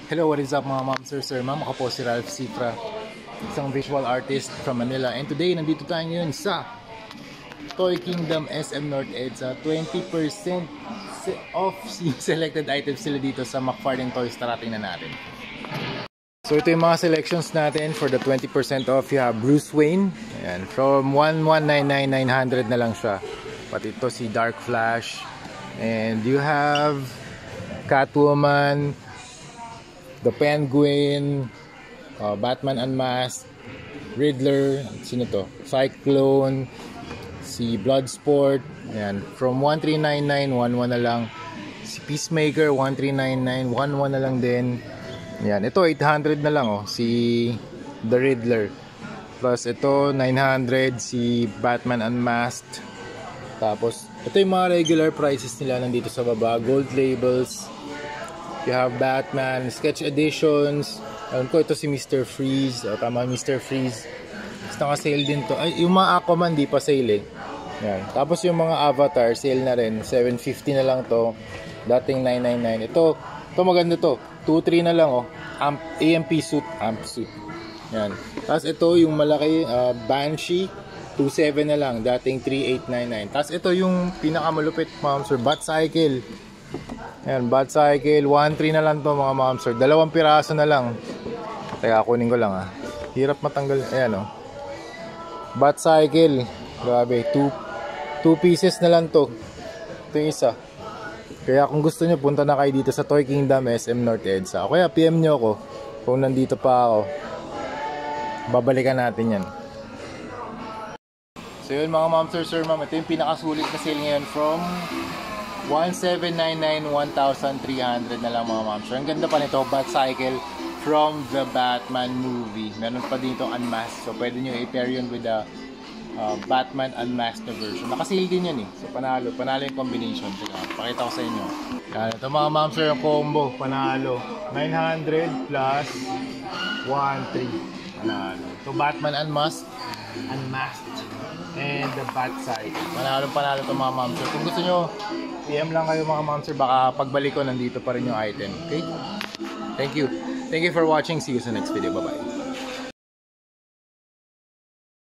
Hello, what is up mga ma'am, sir, ma'am? Ako po si Ralph Cifra, isang visual artist from Manila. And today, nandito tayo ngayon sa Toy Kingdom SM North EDSA. 20% off selected items sila dito sa McFarlane Toys. Tara, tingnan natin. So ito yung mga selections natin for the 20% off. You have Bruce Wayne. Ayan, from 1,199,900 na lang siya. Pati ito si Dark Flash. And you have Catwoman, The Penguin, Batman Unmasked, Riddler, sino to? Cyclone, si Bloodsport. Ayan, from 1,399, 11 na lang. Si Peacemaker, 1,399, 11 na lang din. Ayan, ito 800 na lang, oh, si The Riddler. Plus ito 900 si Batman Unmasked. Tapos ito yung mga regular prices nila nandito sa baba. Gold labels. You have Batman sketch editions. Alam ko ito si Mr. Freeze. O, tama, Mr. Freeze. Naka-sale din to. Ay, yung mga Aquaman di pa sale eh. Ayan. Tapos yung mga Avatar sale na rin. 750 na lang to. Dating 999. Ito maganda to. 2-3 na lang, oh. AMP suit, amp suit. Yan. Tapos ito yung malaki Banshee, 2.7 na lang, dating 3.899. Tapos ito yung pinakamalupit, ma'am sir, Batcycle. Yan, Batcycle, 1.3 na lang to mga ma'am sir. 2 piraso na lang. Teka, kunin ko lang ah. Hirap matanggal. Ayan oh. Batcycle. Grabe, 2 pieces na lang to. Ito yung isa. Kaya kung gusto nyo, punta na kayo dito sa Toy Kingdom SM North EDSA. O kaya PM nyo ako kung nandito pa ako. Babalikan natin yan. So yun mga ma'am, sir, ma'am. Ito yung pinakasulit na sale ngayon from 1,799, 1,300 na lang mga ma'am, sir. Ang ganda pa nito, Batcycle from the Batman movie. Meron pa dito unmasked. So pwede nyo i-pair yun with the Batman Unmasked na version. Nakasale din yan eh. So panalo yung combination. Teka, pakita ko sa inyo. Yan, ito mga ma'am sir, yung combo. Panalo. 900 plus 1,300. Panalo. Ito Batman Unmasked and the Batcycle. Panalo ito mga ma'am sir. Kung gusto nyo, PM lang kayo mga ma'am sir. Baka pagbalik ko, nandito pa rin yung item. Okay? Thank you. Thank you for watching. See you sa next video. Bye-bye.